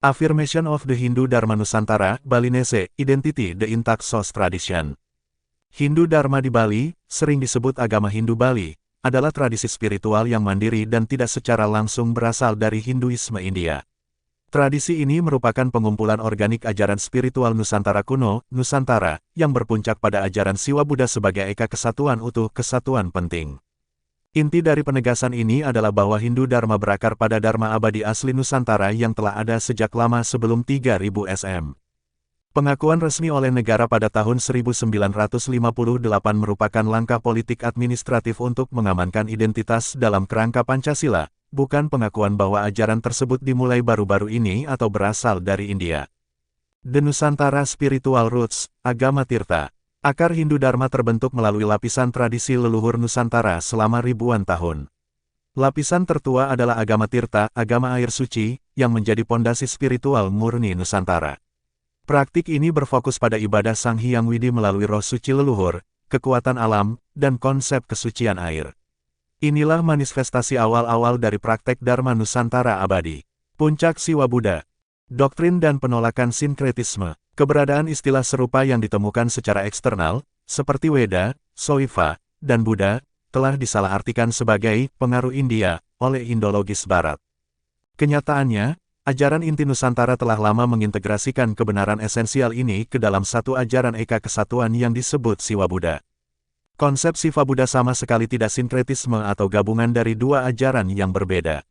Affirmation of the Hindu Dharma Nusantara, Balinese, Identity the Intact Source Tradition. Hindu Dharma di Bali, sering disebut agama Hindu Bali, adalah tradisi spiritual yang mandiri dan tidak secara langsung berasal dari Hinduisme India. Tradisi ini merupakan pengumpulan organik ajaran spiritual Nusantara kuno, Nusantara, yang berpuncak pada ajaran Siwa Buddha sebagai eka kesatuan utuh, kesatuan penting. Inti dari penegasan ini adalah bahwa Hindu Dharma berakar pada Dharma abadi asli Nusantara yang telah ada sejak lama sebelum 3000 SM. Pengakuan resmi oleh negara pada tahun 1958 merupakan langkah politik administratif untuk mengamankan identitas dalam kerangka Pancasila, bukan pengakuan bahwa ajaran tersebut dimulai baru-baru ini atau berasal dari India. The Nusantara Spiritual Roots, Agama Tirta. Akar Hindu Dharma terbentuk melalui lapisan tradisi leluhur Nusantara selama ribuan tahun. Lapisan tertua adalah agama Tirta, agama air suci, yang menjadi pondasi spiritual murni Nusantara. Praktik ini berfokus pada ibadah Sang Hyang Widi melalui roh suci leluhur, kekuatan alam, dan konsep kesucian air. Inilah manifestasi awal-awal dari praktek Dharma Nusantara abadi. Puncak Siwa Buddha. Doktrin dan penolakan sinkretisme. Keberadaan istilah serupa yang ditemukan secara eksternal, seperti Weda, Soifa, dan Buddha, telah disalahartikan sebagai pengaruh India oleh Indologis Barat. Kenyataannya, ajaran inti Nusantara telah lama mengintegrasikan kebenaran esensial ini ke dalam satu ajaran eka kesatuan yang disebut Siwa Buddha. Konsep Siva Buddha sama sekali tidak sinkretisme atau gabungan dari dua ajaran yang berbeda.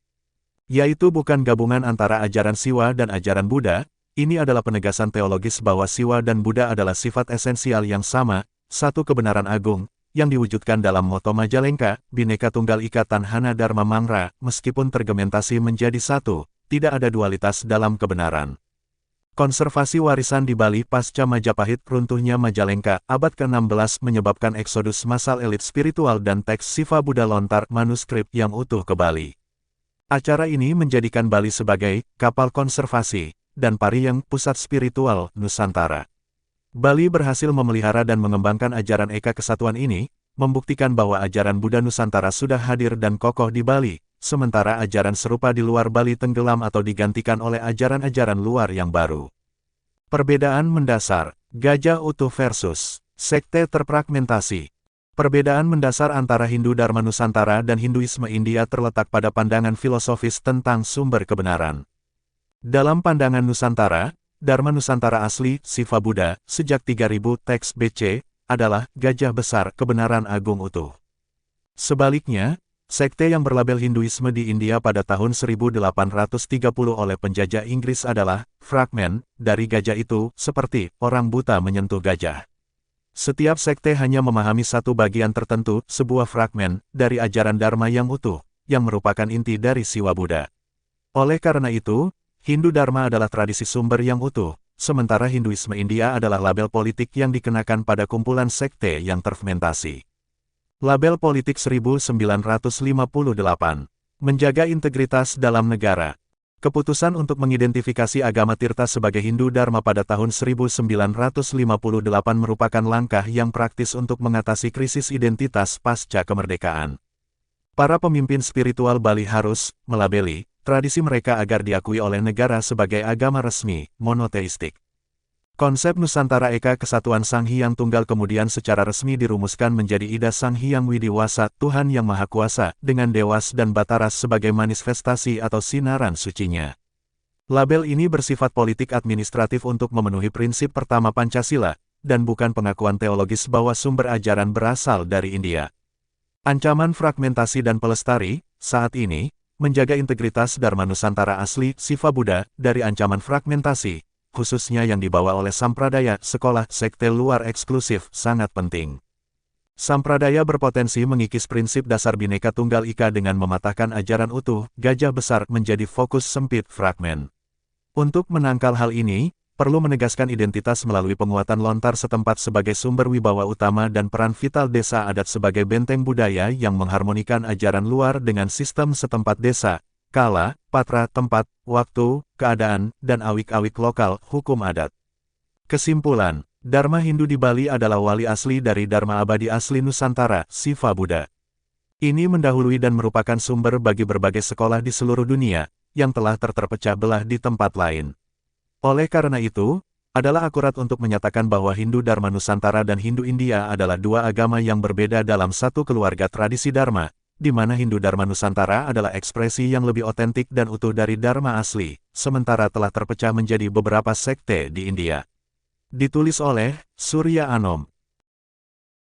Yaitu bukan gabungan antara ajaran Siwa dan ajaran Buddha. Ini adalah penegasan teologis bahwa Siwa dan Buddha adalah sifat esensial yang sama, satu kebenaran agung, yang diwujudkan dalam moto Majalengka, Bhinneka Tunggal Ika Tanhana Dharma Mangra, meskipun tergementasi menjadi satu, tidak ada dualitas dalam kebenaran. Konservasi warisan di Bali pasca Majapahit runtuhnya Majalengka, abad ke-16 menyebabkan eksodus massal elit spiritual dan teks Siva Buddha lontar manuskrip yang utuh ke Bali. Acara ini menjadikan Bali sebagai kapal konservasi dan Pariyang, pusat spiritual Nusantara. Bali berhasil memelihara dan mengembangkan ajaran eka kesatuan ini, membuktikan bahwa ajaran Buddha Nusantara sudah hadir dan kokoh di Bali, sementara ajaran serupa di luar Bali tenggelam atau digantikan oleh ajaran-ajaran luar yang baru. Perbedaan mendasar, gajah utuh versus sekte terfragmentasi. Perbedaan mendasar antara Hindu Dharma Nusantara dan Hinduisme India terletak pada pandangan filosofis tentang sumber kebenaran. Dalam pandangan Nusantara, Dharma Nusantara asli, Siva Buddha, sejak 3000 teks BC, adalah gajah besar kebenaran agung utuh. Sebaliknya, sekte yang berlabel Hinduisme di India pada tahun 1830 oleh penjajah Inggris adalah fragmen dari gajah itu, seperti orang buta menyentuh gajah. Setiap sekte hanya memahami satu bagian tertentu, sebuah fragmen, dari ajaran Dharma yang utuh, yang merupakan inti dari Siwa Buddha. Oleh karena itu, Hindu Dharma adalah tradisi sumber yang utuh, sementara Hinduisme India adalah label politik yang dikenakan pada kumpulan sekte yang terfermentasi. Label politik 1958. Menjaga integritas dalam negara. Keputusan untuk mengidentifikasi agama Tirta sebagai Hindu Dharma pada tahun 1958 merupakan langkah yang praktis untuk mengatasi krisis identitas pasca kemerdekaan. Para pemimpin spiritual Bali harus melabeli tradisi mereka agar diakui oleh negara sebagai agama resmi, monoteistik. Konsep Nusantara Eka Kesatuan Sang Hyang Tunggal kemudian secara resmi dirumuskan menjadi Ida Sang Hyang Widi Wasa, Tuhan Yang Maha Kuasa, dengan Dewas dan Bataras sebagai manifestasi atau sinaran sucinya. Label ini bersifat politik administratif untuk memenuhi prinsip pertama Pancasila, dan bukan pengakuan teologis bahwa sumber ajaran berasal dari India. Ancaman fragmentasi dan pelestari, saat ini, menjaga integritas Dharma Nusantara asli, Siva Buddha, dari ancaman fragmentasi, khususnya yang dibawa oleh sampradaya, sekolah, sekte luar eksklusif, sangat penting. Sampradaya berpotensi mengikis prinsip dasar Bhinneka Tunggal Ika dengan mematahkan ajaran utuh, gajah besar menjadi fokus sempit fragmen. Untuk menangkal hal ini, perlu menegaskan identitas melalui penguatan lontar setempat sebagai sumber wibawa utama dan peran vital desa adat sebagai benteng budaya yang mengharmonikan ajaran luar dengan sistem setempat desa, kala, patra, tempat, waktu, keadaan, dan awik-awik lokal, hukum adat. Kesimpulan, Dharma Hindu di Bali adalah wali asli dari Dharma abadi asli Nusantara, Siva Buddha. Ini mendahului dan merupakan sumber bagi berbagai sekolah di seluruh dunia, yang telah terpecah belah di tempat lain. Oleh karena itu, adalah akurat untuk menyatakan bahwa Hindu Dharma Nusantara dan Hindu India adalah dua agama yang berbeda dalam satu keluarga tradisi Dharma, di mana Hindu Dharma Nusantara adalah ekspresi yang lebih otentik dan utuh dari Dharma asli, sementara telah terpecah menjadi beberapa sekte di India. Ditulis oleh Surya Anom.